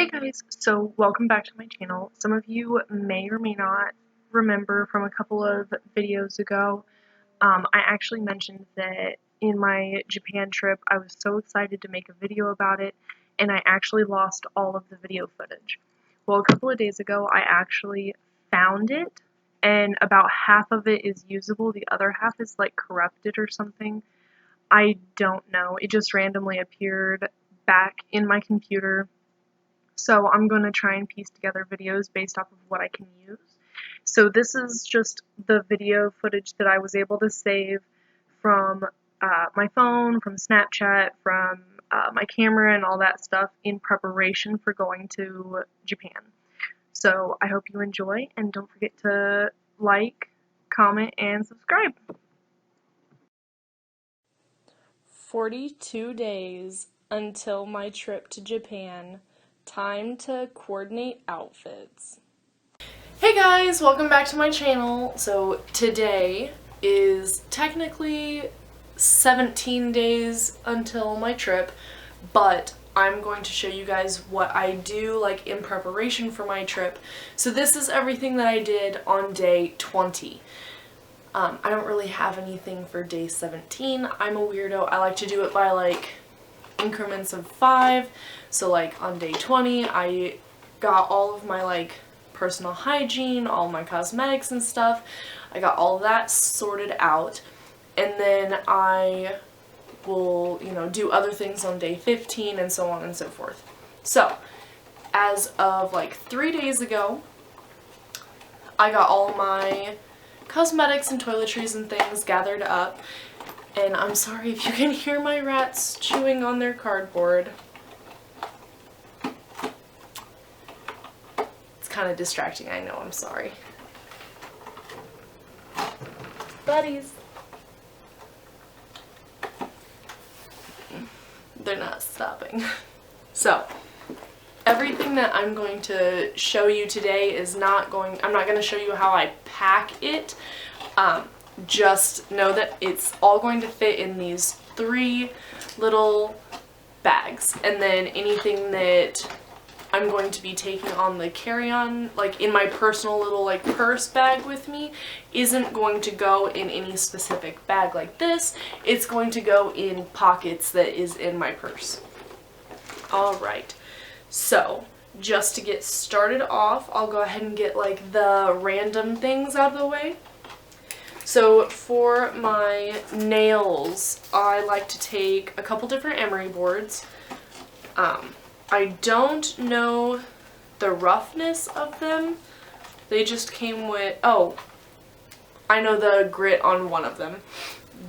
Hey guys, so welcome back to my channel. Some of you may or may not remember from a couple of videos ago, I actually mentioned that in my Japan trip I was so excited to make a video about it, and I actually lost all of the video footage. Well, a couple of days ago I actually found it, and about half of it is usable, the other half is like corrupted or something. I don't know, it just randomly appeared back in my computer. So I'm going to try and piece together videos based off of what I can use. So this is just the video footage that I was able to save from my phone, from Snapchat, from my camera and all that stuff in preparation for going to Japan. So I hope you enjoy, and don't forget to like, comment, and subscribe. 42 days until my trip to Japan. Time to coordinate outfits. Hey guys, welcome back to my channel. So today is technically 17 days until my trip, but I'm going to show you guys what I do like in preparation for my trip. So this is everything that I did on day 20. I don't really have anything for day 17. I'm a weirdo. I like to do it by like increments of 5. So like on day 20 I got all of my like personal hygiene, all my cosmetics and stuff. I got all of that sorted out, and then I will, do other things on day 15 and so on and so forth. So as of like 3 days ago, I got all my cosmetics and toiletries and things gathered up, and I'm sorry if you can hear my rats chewing on their cardboard. It's kind of distracting, I know, I'm sorry. Buddies. They're not stopping. So, everything that I'm going to show you today I'm not going to show you how I pack it. Just know that it's all going to fit in these 3 little bags, and then anything that I'm going to be taking on the carry-on, like in my personal little like purse bag with me, isn't going to go in any specific bag like this. It's going to go in pockets that is in my purse. Alright. So, just to get started off, I'll go ahead and get like the random things out of the way. So for my nails, I like to take a couple different emery boards. I don't know the roughness of them. They just came with, oh, I know the grit on one of them.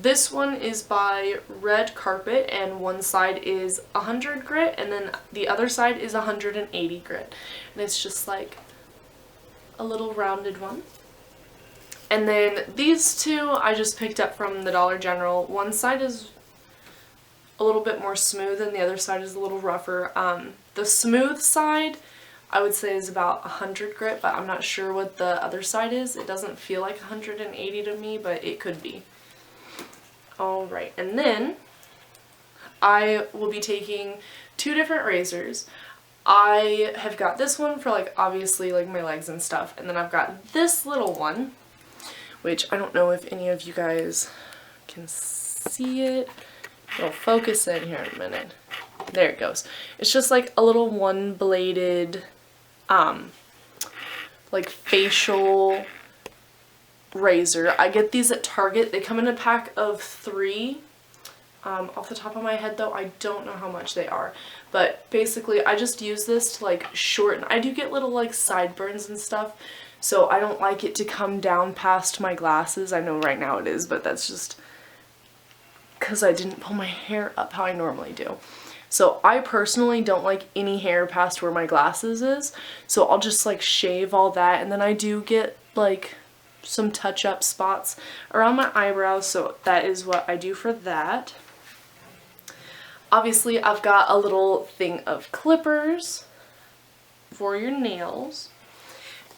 This one is by Red Carpet, and one side is 100 grit and then the other side is 180 grit. And it's just like a little rounded one. And then these two I just picked up from the Dollar General. One side is a little bit more smooth and the other side is a little rougher. The smooth side I would say is about 100 grit, but I'm not sure what the other side is. It doesn't feel like 180 to me, but it could be. Alright, and then I will be taking 2 different razors. I have got this one for like obviously like my legs and stuff, and then I've got this little one, which I don't know if any of you guys can see it. It'll focus in here in a minute. There it goes. It's just like a little one-bladed like facial razor. I get these at Target. They come in a pack of 3. Off the top of my head though, I don't know how much they are. But basically I just use this to like shorten. I do get little like sideburns and stuff, so I don't like it to come down past my glasses. I know right now it is, but that's just because I didn't pull my hair up how I normally do. So I personally don't like any hair past where my glasses is, so I'll just like shave all that, and then I do get like some touch-up spots around my eyebrows, so that is what I do for that. Obviously I've got a little thing of clippers for your nails,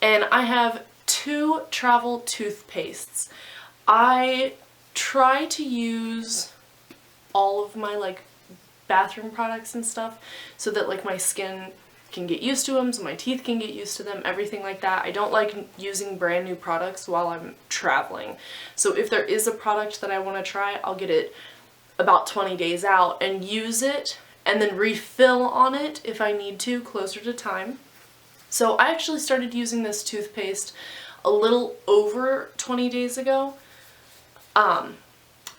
and I have 2 travel toothpastes. I try to use all of my like bathroom products and stuff so that like my skin can get used to them, so my teeth can get used to them, everything like that. I don't like using brand new products while I'm traveling. So if there is a product that I want to try, I'll get it about 20 days out and use it and then refill on it if I need to closer to time. So I actually started using this toothpaste a little over 20 days ago.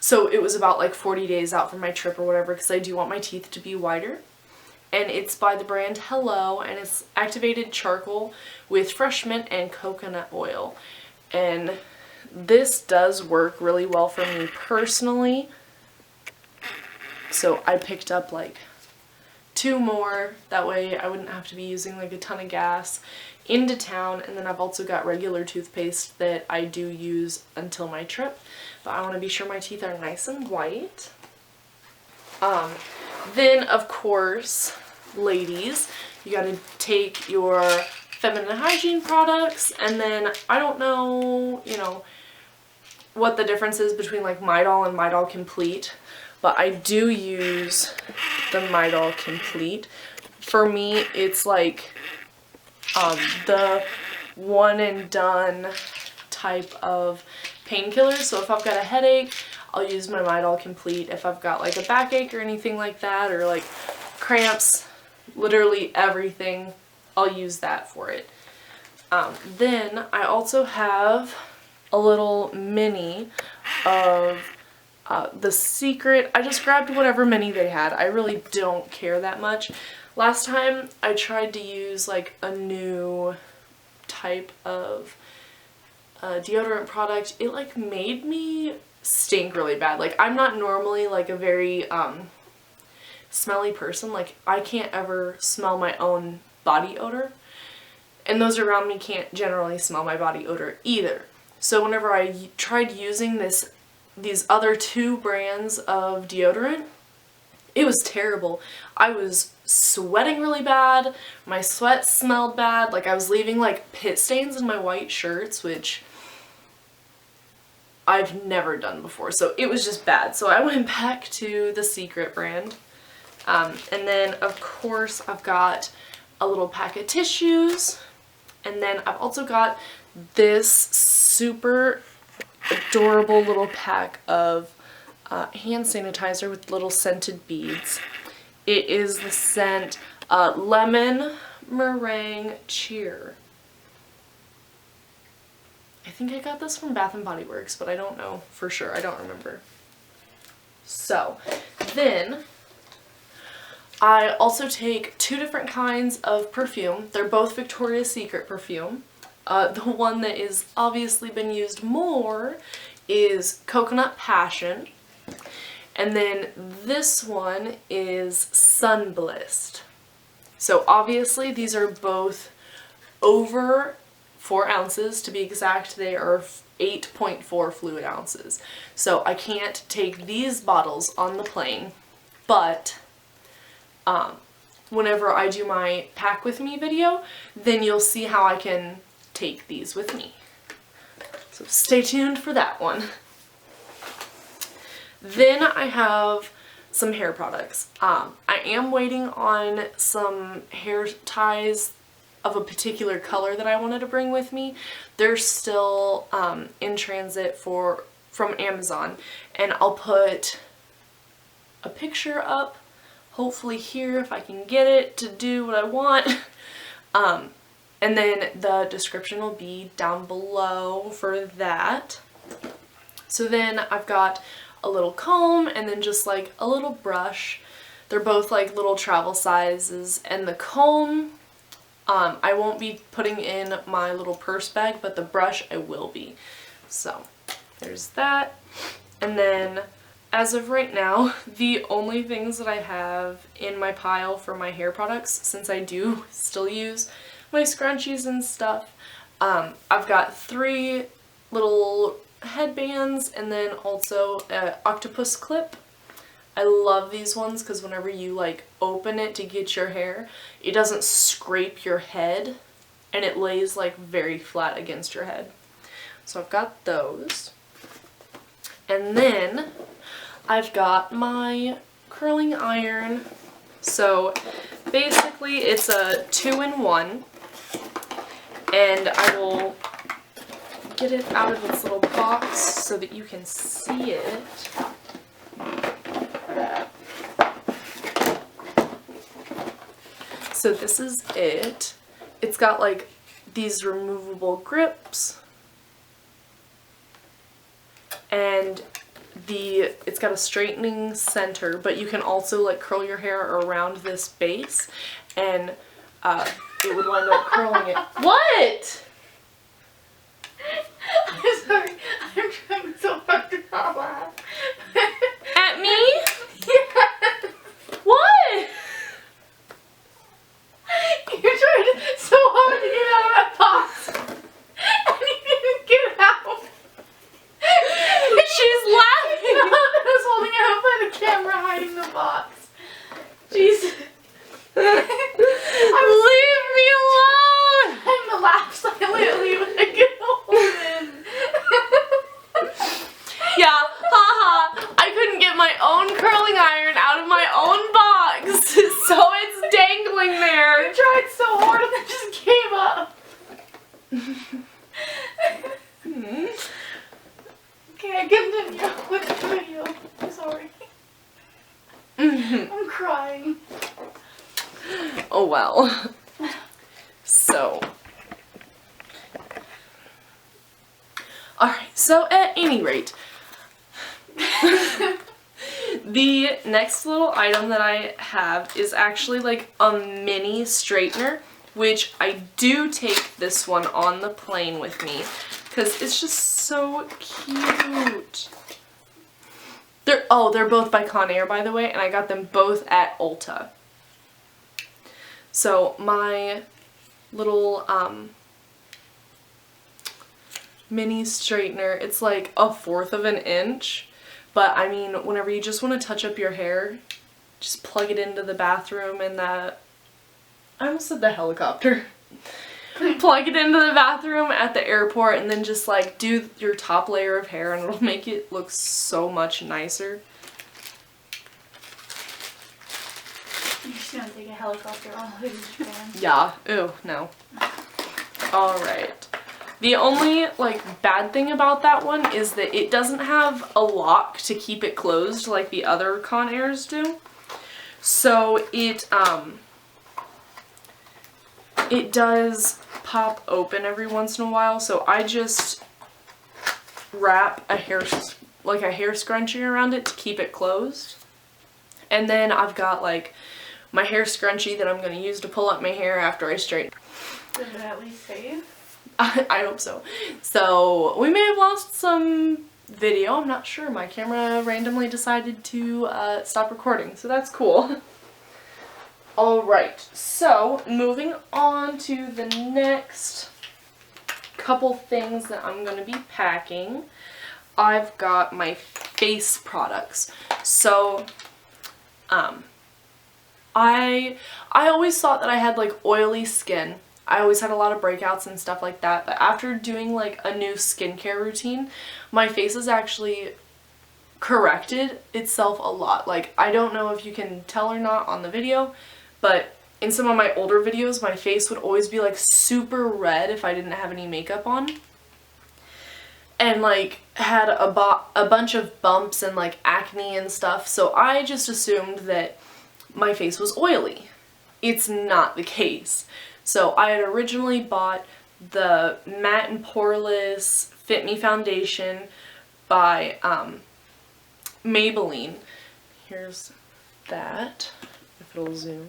So it was about like 40 days out from my trip or whatever, because I do want my teeth to be whiter. And it's by the brand Hello, and it's activated charcoal with fresh mint and coconut oil. And this does work really well for me personally. So I picked up like 2 more, that way I wouldn't have to be using like a ton of gas into town. And then I've also got regular toothpaste that I do use until my trip, but I want to be sure my teeth are nice and white. Then of course, ladies, you gotta take your feminine hygiene products, and then I don't know, you know, what the difference is between like Midol and Midol Complete, but I do use the Midol Complete. For me, it's like the one and done type of painkiller. So if I've got a headache, I'll use my Midol Complete. If I've got like a backache or anything like that, or like cramps, literally everything, I'll use that for it. Then I also have a little mini of The Secret. I just grabbed whatever mini they had. I really don't care that much. Last time I tried to use like a new type of deodorant product. It like made me stink really bad. Like, I'm not normally like a very smelly person. Like, I can't ever smell my own body odor, and those around me can't generally smell my body odor either. So whenever I tried using these other 2 brands of deodorant, it was terrible. I was sweating really bad, my sweat smelled bad, like I was leaving like pit stains in my white shirts, which I've never done before, so it was just bad. So I went back to the Secret brand. And then of course I've got a little pack of tissues, and then I've also got this super adorable little pack of hand sanitizer with little scented beads. It is the scent Lemon Meringue Cheer. I think I got this from Bath & Body Works, but I don't know for sure. I don't remember. So then I also take 2 different kinds of perfume. They're both Victoria's Secret perfume. The one that is obviously been used more is Coconut Passion. And then this one is Sun Blissed. So obviously these are both over 4 ounces. To be exact, they are 8.4 fluid ounces. So I can't take these bottles on the plane, but whenever I do my pack with me video, then you'll see how I can take these with me. So stay tuned for that one. Then I have some hair products. I am waiting on some hair ties of a particular color that I wanted to bring with me. They're still in transit from Amazon, and I'll put a picture up, hopefully here if I can get it to do what I want. And then the description will be down below for that. So then I've got a little comb and then just like a little brush. They're both like little travel sizes, and the comb I won't be putting in my little purse bag, but the brush I will be. So there's that. And then as of right now, the only things that I have in my pile for my hair products, since I do still use my scrunchies and stuff, I've got 3 little headbands and then also an octopus clip. I love these ones because whenever you like open it to get your hair, it doesn't scrape your head and it lays like very flat against your head. So I've got those. And then I've got my curling iron. So basically it's a 2-in-1, and I will get it out of its little box so that you can see it. So this is it. It's got like these removable grips, and it's got a straightening center, but you can also like curl your hair around this base, and it would wind up curling it. What? I'm sorry. I'm trying so hard to not laugh. At me? Yes. What? You're trying so hard to get out of my box, and you didn't get out. She's laughing. I was holding it up by the camera, hiding the box. Jesus. Leave me alone! I'm the laugh silently when I get home in. Yeah, haha. I couldn't get my own curling iron out of my own box, so it's dangling there. I tried so hard and it just gave up. Okay, I continue with the video. I'm sorry. I'm crying. Oh well. So. Alright, so at any rate, the next little item that I have is actually like a mini straightener, which I do take this one on the plane with me because it's just so cute. They're both by Conair, by the way, and I got them both at Ulta. So my little mini straightener, it's like 1/4 of an inch, but I mean, whenever you just want to touch up your hair, just plug it into the bathroom and I almost said the helicopter. Plug it into the bathroom at the airport and then just like do your top layer of hair and it'll make it look so much nicer. You're just gonna take a helicopter all the way to Japan. Yeah, ew, no. Alright. The only like bad thing about that one is that it doesn't have a lock to keep it closed like the other Conairs do. So it does pop open every once in a while, so I just wrap a hair scrunchie around it to keep it closed. And then I've got like my hair scrunchie that I'm going to use to pull up my hair after I straighten. Did it at least save? I hope so. So we may have lost some video, I'm not sure. My camera randomly decided to stop recording, so that's cool. Alright, so moving on to the next couple things that I'm going to be packing. I've got my face products. So, I always thought that I had like oily skin. I always had a lot of breakouts and stuff like that, but after doing like a new skincare routine, my face has actually corrected itself a lot. Like, I don't know if you can tell or not on the video, but in some of my older videos, my face would always be like super red if I didn't have any makeup on. And like had a bunch of bumps and like acne and stuff, so I just assumed that my face was oily. It's not the case. So I had originally bought the Matte and Poreless Fit Me Foundation by Maybelline. Here's that, if it'll zoom.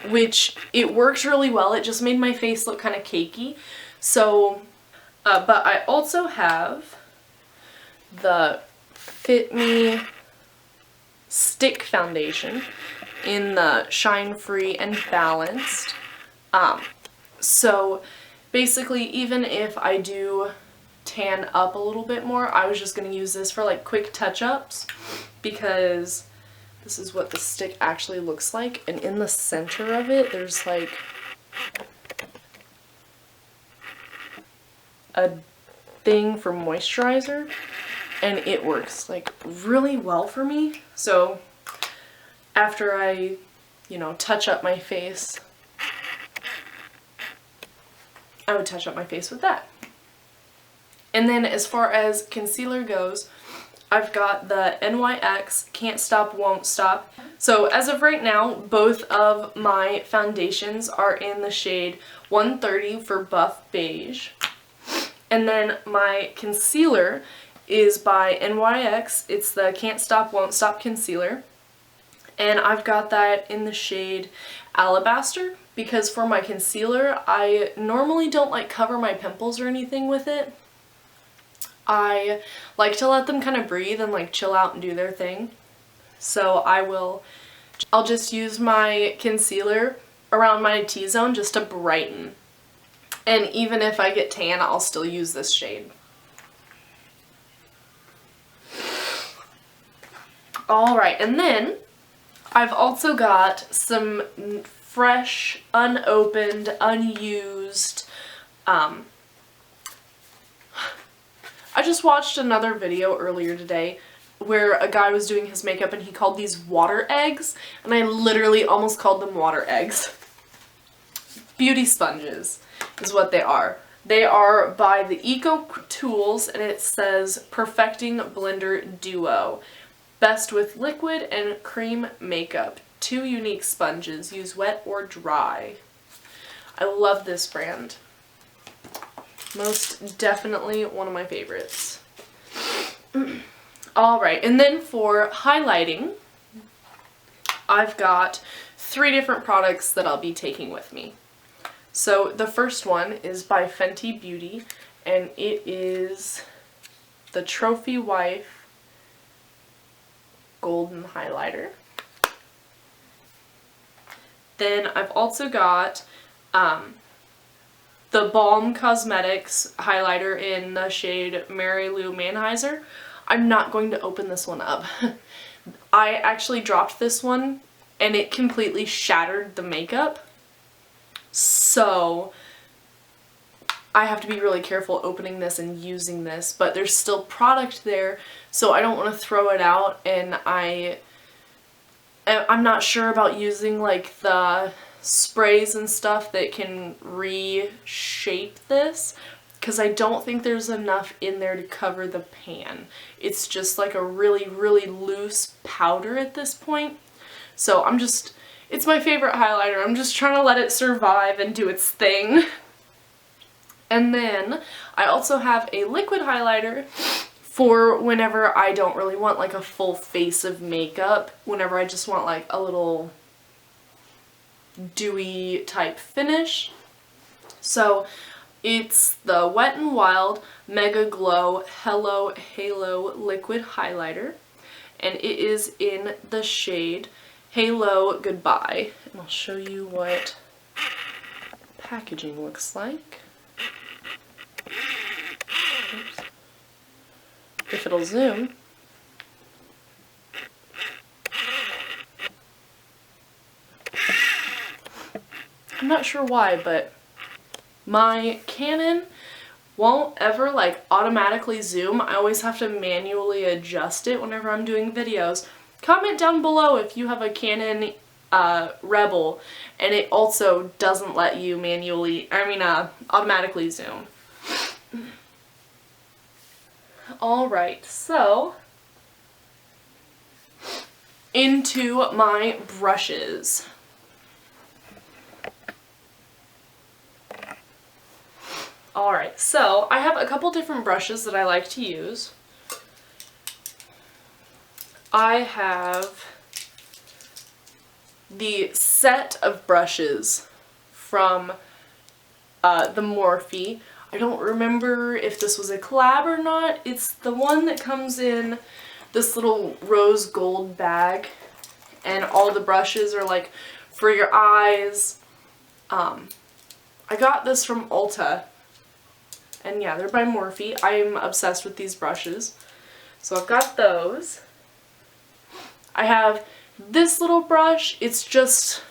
Which, it worked really well, it just made my face look kind of cakey. So, but I also have the Fit Me Stick Foundation in the Shine Free and Balanced. So basically, even if I do tan up a little bit more, I was just going to use this for like quick touch-ups, because this is what the stick actually looks like, and in the center of it there's like a thing for moisturizer. and it works like really well for me. So after I, you know, touch up my face, I would touch up my face with that. And then as far as concealer goes, I've got the NYX Can't Stop Won't Stop. So as of right now, both of my foundations are in the shade 130 for Buff Beige. And then my concealer is by NYX. It's the Can't Stop Won't Stop concealer. And I've got that in the shade Alabaster, because for my concealer, I normally don't like cover my pimples or anything with it. I like to let them kind of breathe and like chill out and do their thing. So I'll just use my concealer around my T-zone just to brighten. And even if I get tan, I'll still use this shade. Alright, and then I've also got some fresh, unopened, unused, I just watched another video earlier today where a guy was doing his makeup and he called these water eggs, and I literally almost called them water eggs. Beauty sponges is what they are. They are by the Eco Tools, and it says Perfecting Blender Duo. Best with liquid and cream makeup. 2 unique sponges. Use wet or dry. I love this brand. Most definitely one of my favorites. Alright, and then for highlighting, I've got 3 different products that I'll be taking with me. So the first one is by Fenty Beauty, and it is the Trophy Wife Golden Highlighter. Then I've also got the Balm Cosmetics highlighter in the shade Mary Lou Manheiser. I'm not going to open this one up. I actually dropped this one and it completely shattered the makeup. So I have to be really careful opening this and using this, but there's still product there, so I don't want to throw it out, and I'm not sure about using like the sprays and stuff that can reshape this, because I don't think there's enough in there to cover the pan. It's just like a really, really loose powder at this point. So it's my favorite highlighter. I'm just trying to let it survive and do its thing. And then I also have a liquid highlighter for whenever I don't really want like a full face of makeup, whenever I just want like a little dewy type finish. So it's the Wet n Wild Mega Glow Hello Halo Liquid Highlighter, and it is in the shade Halo Goodbye. And I'll show you what packaging looks like. Oops. If it'll zoom. I'm not sure why, but my Canon won't ever like automatically zoom. I always have to manually adjust it whenever I'm doing videos. Comment down below if you have a Canon Rebel and it also doesn't let you automatically zoom. Alright, so into my brushes. Alright, so I have a couple different brushes that I like to use. I have the set of brushes from the Morphe. I don't remember if this was a collab or not. It's the one that comes in this little rose gold bag, and all the brushes are like for your eyes. I got this from Ulta, and yeah, they're by Morphe. I'm obsessed with these brushes. So I've got those. I have this little brush. It's just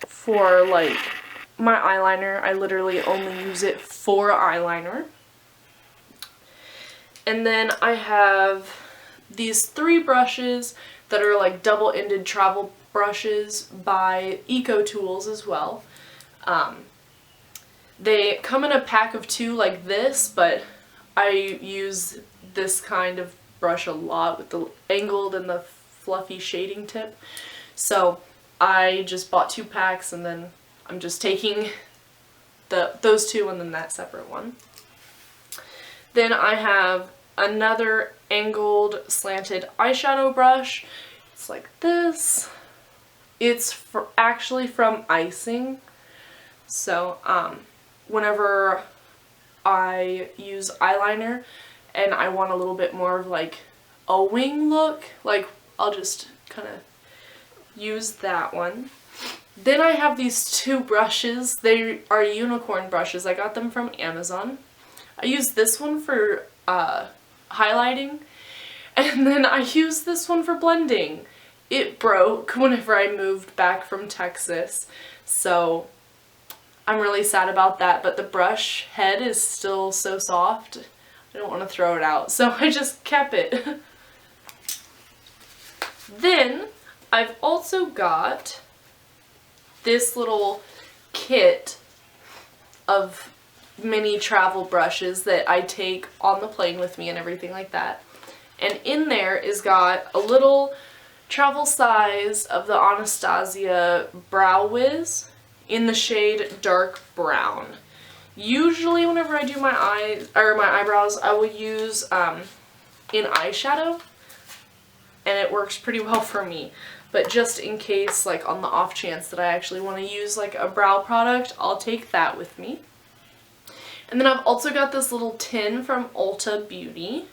for like my eyeliner. I literally only use it for eyeliner. And then I have these 3 brushes that are like double-ended travel brushes by Eco Tools as well. They come in a pack of 2 like this, but I use this kind of brush a lot with the angled and the fluffy shading tip. So I just bought 2 packs, and then I'm just taking those 2 and then that separate one. Then I have another angled slanted eyeshadow brush. It's like this. It's actually from Icing. So whenever I use eyeliner and I want a little bit more of like a wing look, like I'll just kind of use that one. Then I have these 2 brushes. They are unicorn brushes. I got them from Amazon. I use this one for highlighting, and then I use this one for blending. It broke whenever I moved back from Texas, so I'm really sad about that, but the brush head is still so soft. I don't want to throw it out, so I just kept it. Then I've also got this little kit of mini travel brushes that I take on the plane with me and everything like that. And in there is got a little travel size of the Anastasia Brow Wiz in the shade dark brown. Usually whenever I do my eyes or my eyebrows, I will use in eyeshadow, and it works pretty well for me. But just in case, like on the off chance that I actually want to use like a brow product, I'll take that with me. And then I've also got this little tin from Ulta Beauty.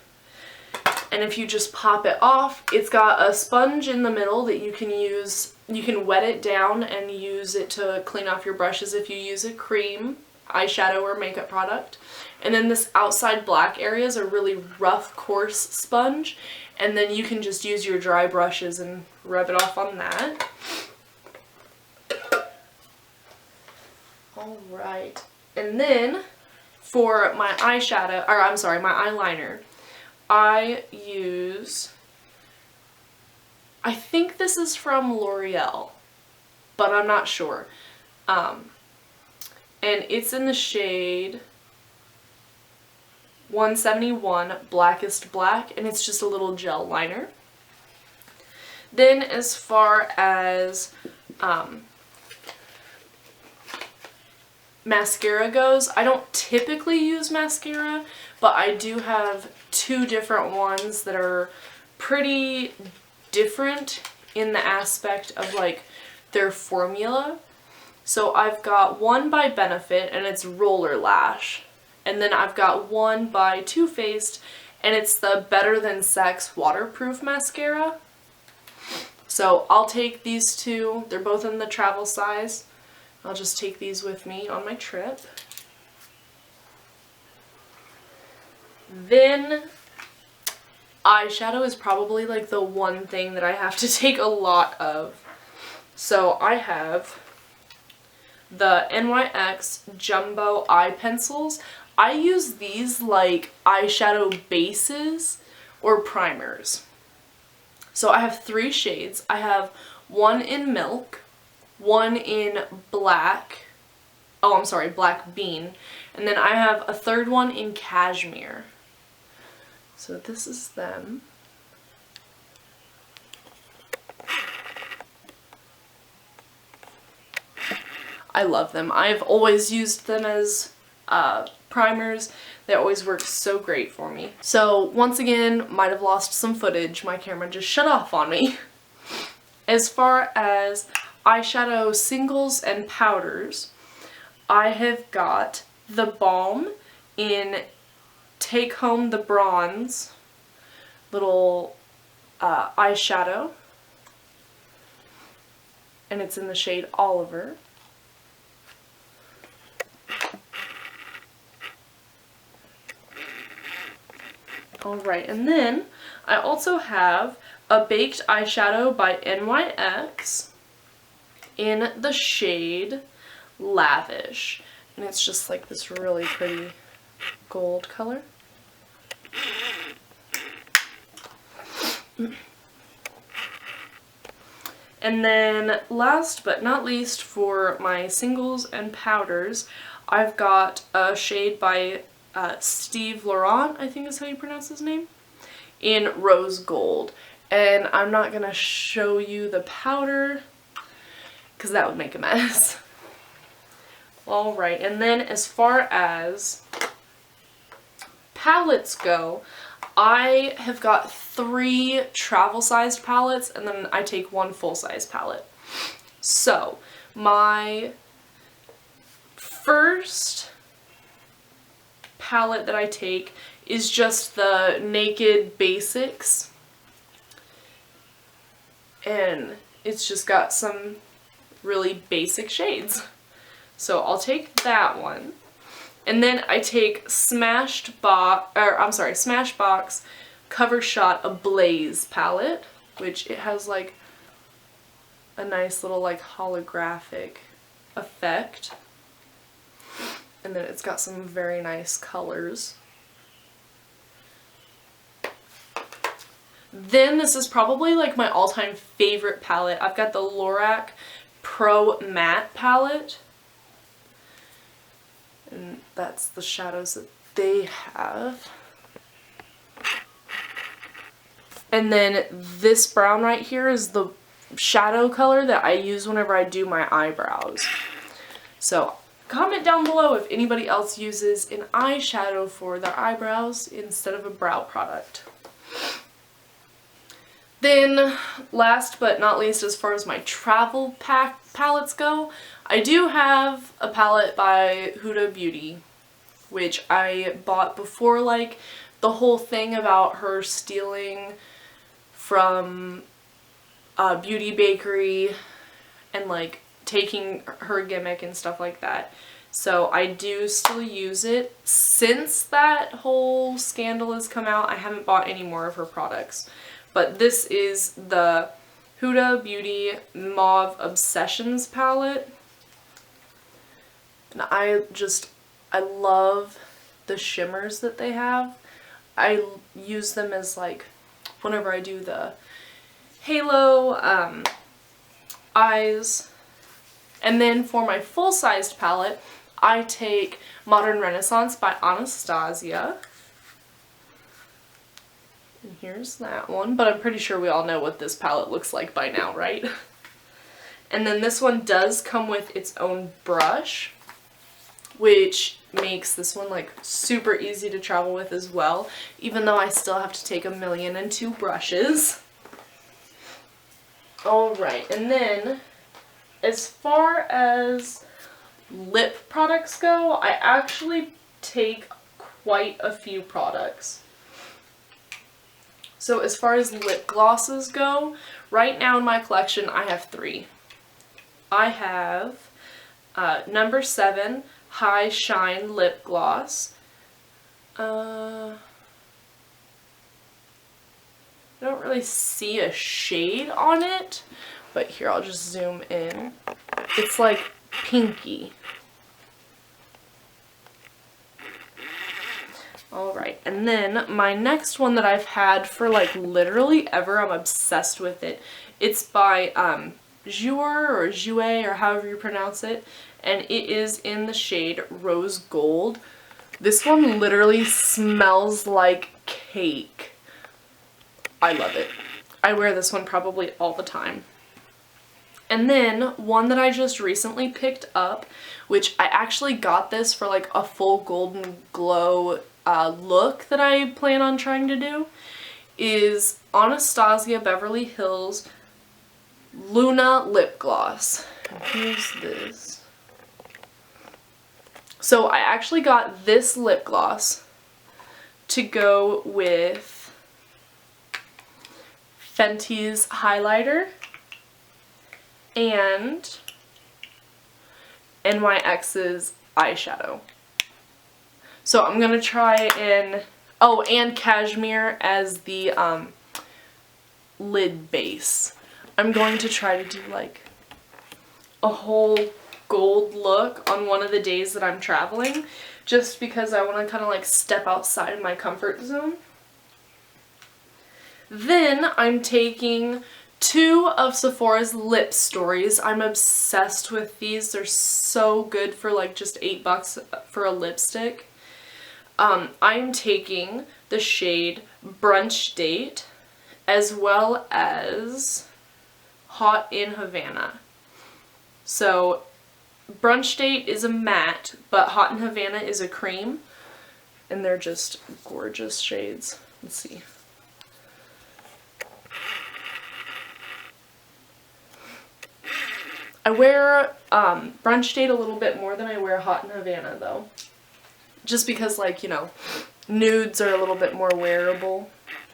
And if you just pop it off, it's got a sponge in the middle that you can use. You can wet it down and use it to clean off your brushes if you use a cream, eyeshadow, or makeup product. And then this outside black area is a really rough, coarse sponge. And then you can just use your dry brushes and rub it off on that. Alright. And then for my eyeshadow, or I'm sorry, my eyeliner, I use, I think this is from L'Oreal, but I'm not sure. And it's in the shade 171 Blackest Black, and it's just a little gel liner. Then as far as mascara goes, I don't typically use mascara, but I do have 2 different ones that are pretty different in the aspect of like their formula. So I've got one by Benefit, and it's Roller Lash. And then I've got one by Too Faced, and it's the Better Than Sex Waterproof Mascara. So I'll take these 2. They're both in the travel size. I'll just take these with me on my trip. Then eyeshadow is probably like the one thing that I have to take a lot of. So I have the NYX Jumbo Eye Pencils. I use these like eyeshadow bases or primers. So I have 3 shades. I have one in Milk, one in Black, oh I'm sorry, Black Bean, and then I have a 3rd one in Cashmere. So this is them. I love them. I've always used them as primers. They always work so great for me. So once again, might have lost some footage. My camera just shut off on me. As far as eyeshadow singles and powders, I have got the Balm in Take Home the Bronze little eyeshadow, and it's in the shade Oliver. Alright, and then I also have a Baked Eyeshadow by NYX in the shade Lavish. And it's just like this really pretty gold color. And then last but not least, for my singles and powders, I've got a shade by Steve Laurent, I think is how you pronounce his name, in Rose Gold. And I'm not going to show you the powder because that would make a mess. Alright, and then as far as palettes go, I have got 3 travel-sized palettes, and then I take 1 full-size palette. So, my first palette that I take is just the Naked Basics, and it's just got some really basic shades. So I'll take that one. And then I take Smashbox Cover Shot Ablaze palette, which it has like a nice little like holographic effect. And then it's got some very nice colors. Then this is probably like my all-time favorite palette. I've got the Lorac Pro Matte palette. And that's the shadows that they have. And then this brown right here is the shadow color that I use whenever I do my eyebrows. So comment down below if anybody else uses an eyeshadow for their eyebrows instead of a brow product. Then, last but not least, as far as my travel palettes go, I do have a palette by Huda Beauty, which I bought before like the whole thing about her stealing from Beauty Bakery and like taking her gimmick and stuff like that. So I do still use it. Since that whole scandal has come out, I haven't bought any more of her products. But this is the Huda Beauty Mauve Obsessions palette. And I love the shimmers that they have. I use them as like, whenever I do the halo eyes. And then for my full-sized palette, I take Modern Renaissance by Anastasia. And here's that one, but I'm pretty sure we all know what this palette looks like by now, right? And then this one does come with its own brush, which makes this one like super easy to travel with as well, even though I still have to take 1,000,002 brushes. Alright, and then as far as lip products go, I actually take quite a few products. So as far as lip glosses go, right now in my collection I have 3. I have number 7 High Shine Lip Gloss. I don't really see a shade on it, but here I'll just zoom in. It's like pinky. Alright, and then my next one that I've had for like literally ever, I'm obsessed with it. It's by Jouer or Jouer or however you pronounce it, and it is in the shade Rose Gold. This one literally smells like cake. I love it. I wear this one probably all the time. And then one that I just recently picked up, which I actually got this for like a full golden glow look that I plan on trying to do, is Anastasia Beverly Hills Luna Lip Gloss. And here's this. So I actually got this lip gloss to go with Fenty's highlighter and NYX's eyeshadow. So I'm gonna try and Cashmere as the lid base. I'm going to try to do like a whole gold look on one of the days that I'm traveling, just because I want to kind of like step outside of my comfort zone. Then I'm taking 2 of Sephora's Lip Stories. I'm obsessed with these. They're so good for like just $8 for a lipstick. I'm taking the shade Brunch Date as well as Hot in Havana. So Brunch Date is a matte, but Hot in Havana is a cream. And they're just gorgeous shades. Let's see. I wear Brunch Date a little bit more than I wear Hot in Havana though. Just because, like, you know, nudes are a little bit more wearable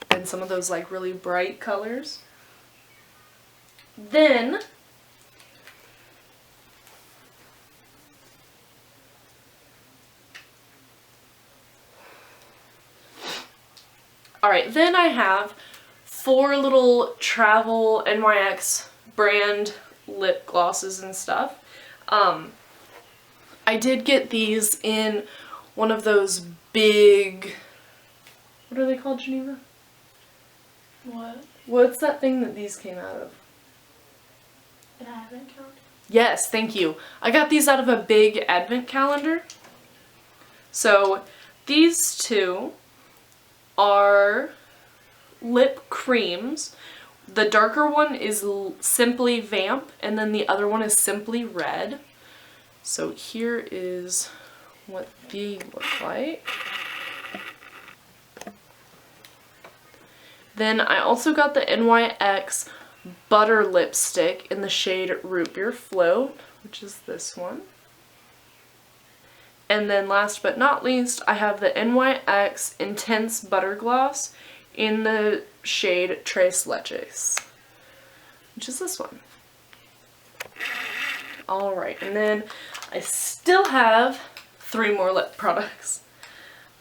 than some of those like really bright colors. Then alright, then I have 4 little Travel NYX brand lip glosses and stuff. I did get these in one of those big, what are they called, Geneva? What? What's that thing that these came out of? An advent calendar? Yes, thank you. I got these out of a big advent calendar. So these 2 are lip creams. The darker one is Simply Vamp, and then the other one is Simply Red. So here is what they look like. Then I also got the NYX Butter Lipstick in the shade Root Beer Float, which is this one. And then last but not least, I have the NYX Intense Butter Gloss in the shade Tres Leches, which is this one. Alright, and then I still have 3 more lip products.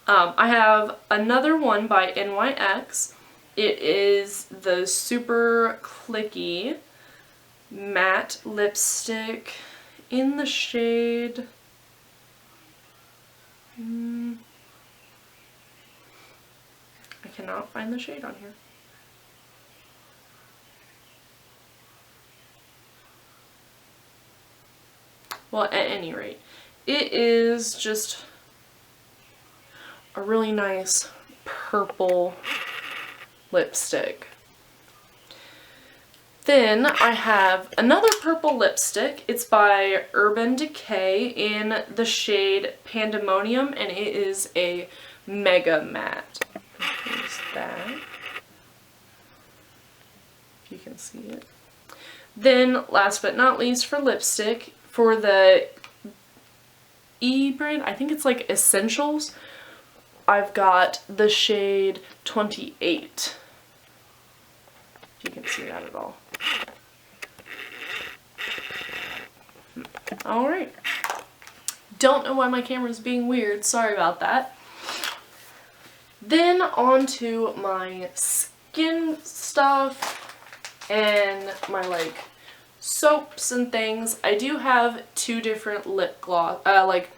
I have another one by NYX. It is the Super Clicky Matte Lipstick in the shade... I cannot find the shade on here. Well, at any rate, it is just a really nice purple lipstick. Then I have another purple lipstick. It's by Urban Decay in the shade Pandemonium, and it is a mega matte. Here's that, if you can see it. Then, last but not least, for lipstick, for the E brand, I think it's like Essentials, I've got the shade 28. If you can see that at all. Alright. Don't know why my camera's being weird, sorry about that. Then on to my skin stuff and my like soaps and things. I do have 2 different lip gloss, like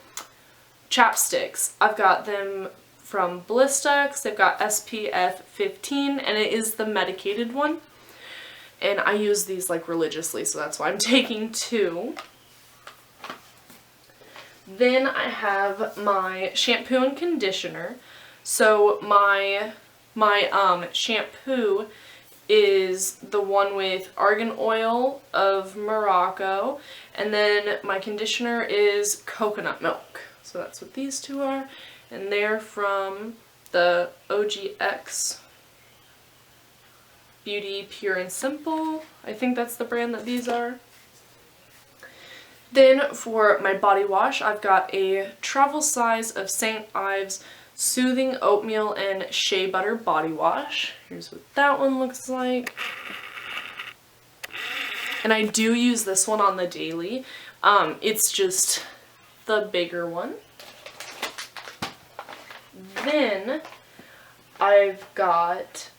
chapsticks. I've got them from Blistex. They've got SPF 15 and it is the medicated one. And I use these like religiously, so that's why I'm taking 2. Then I have my shampoo and conditioner. So my shampoo is the one with Argan Oil of Morocco, and then my conditioner is coconut milk. So that's what these 2 are, and they're from the OGX Beauty Pure and Simple. I think that's the brand that these are. Then for my body wash, I've got a travel size of St. Ives Soothing Oatmeal and Shea Butter Body Wash. Here's what that one looks like. And I do use this one on the daily. It's just the bigger one. Then I've got,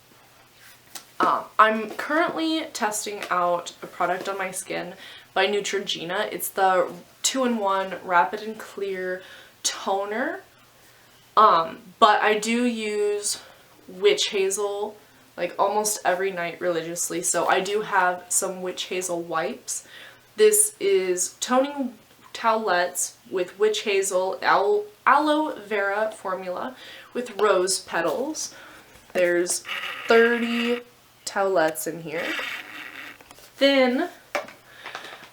I'm currently testing out a product on my skin by Neutrogena. It's the 2-in-1 Rapid and Clear Toner. But I do use Witch Hazel like almost every night religiously. So I do have some witch hazel wipes. This is toning towelettes with witch hazel aloe vera formula with rose petals. There's 30 towelettes in here. Then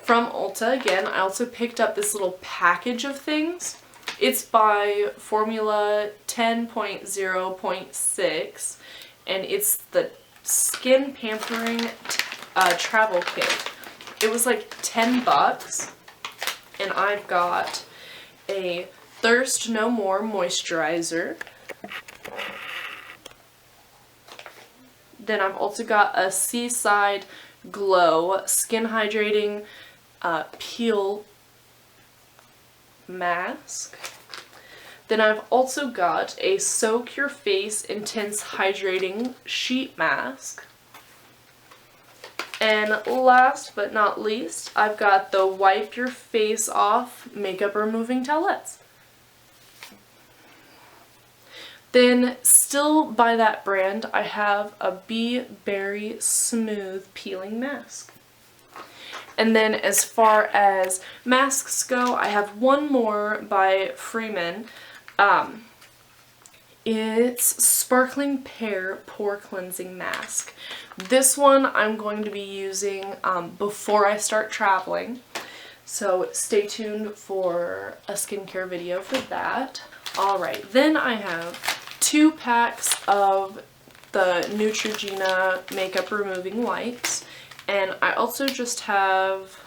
from Ulta, again, I also picked up this little package of things. It's by Formula 10.0.6, and it's the Skin Pampering Travel Kit. It was like 10 bucks, and I've got a Thirst No More moisturizer. Then I've also got a Seaside Glow Skin Hydrating Peel Mask. Then I've also got a Soak Your Face Intense Hydrating Sheet Mask. And last but not least, I've got the Wipe Your Face Off Makeup Removing Towelettes. Then, still by that brand, I have a Bee Berry Smooth Peeling Mask. And then as far as masks go, I have one more by Freeman. It's Sparkling Pear Pore Cleansing Mask. This one I'm going to be using before I start traveling. So stay tuned for a skincare video for that. Alright, then I have 2 packs of the Neutrogena Makeup Removing Wipes. And I also just have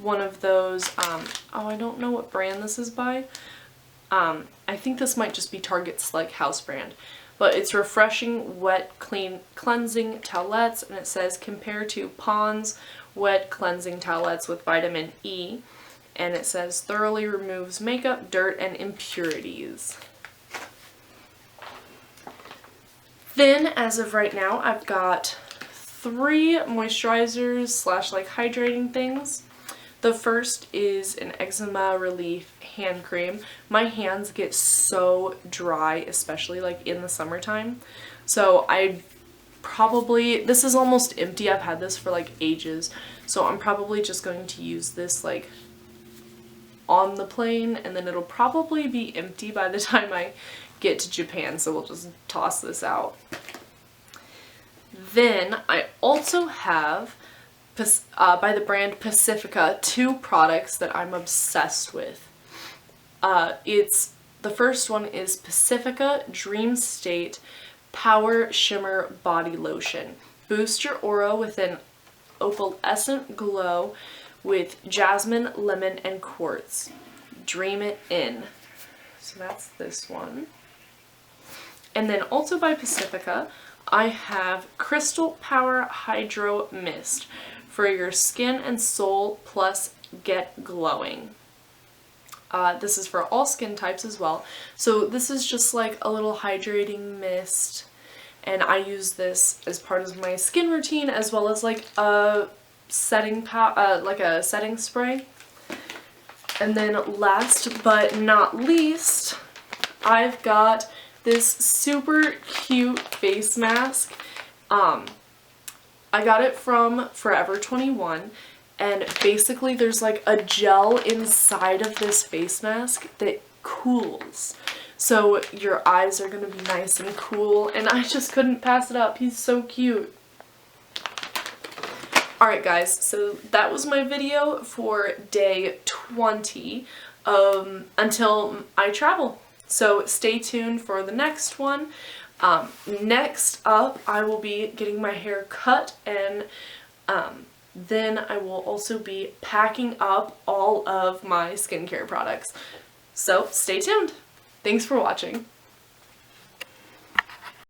one of those, I don't know what brand this is by. I think this might just be Target's like house brand. But it's Refreshing Wet Clean Cleansing Towelettes, and it says compare to Pond's Wet Cleansing Towelettes with Vitamin E. And it says thoroughly removes makeup, dirt, and impurities. Then, as of right now, I've got 3 moisturizers slash like hydrating things. The first is an eczema relief hand cream. My hands get so dry, especially like in the summertime. So this is almost empty. I've had this for like ages. So I'm probably just going to use this like on the plane, and then it'll probably be empty by the time I get to Japan. So we'll just toss this out. Then I also have by the brand Pacifica 2 products that I'm obsessed with. The first one is Pacifica Dream State Power Shimmer Body Lotion. Boost your aura with an opalescent glow with jasmine, lemon, and quartz. Dream it in. So that's this one. And then also by Pacifica, I have Crystal Power Hydro Mist for your skin and soul plus get glowing. This is for all skin types as well. So this is just like a little hydrating mist, and I use this as part of my skin routine as well as like a setting setting spray. And then last but not least, I've got this super cute face mask. I got it from Forever 21, and basically there's like a gel inside of this face mask that cools. So your eyes are gonna be nice and cool, and I just couldn't pass it up. He's so cute. Alright guys, so that was my video for day 20 until I travel. So stay tuned for the next one. Next up, I will be getting my hair cut, and then I will also be packing up all of my skincare products. So stay tuned. Thanks for watching.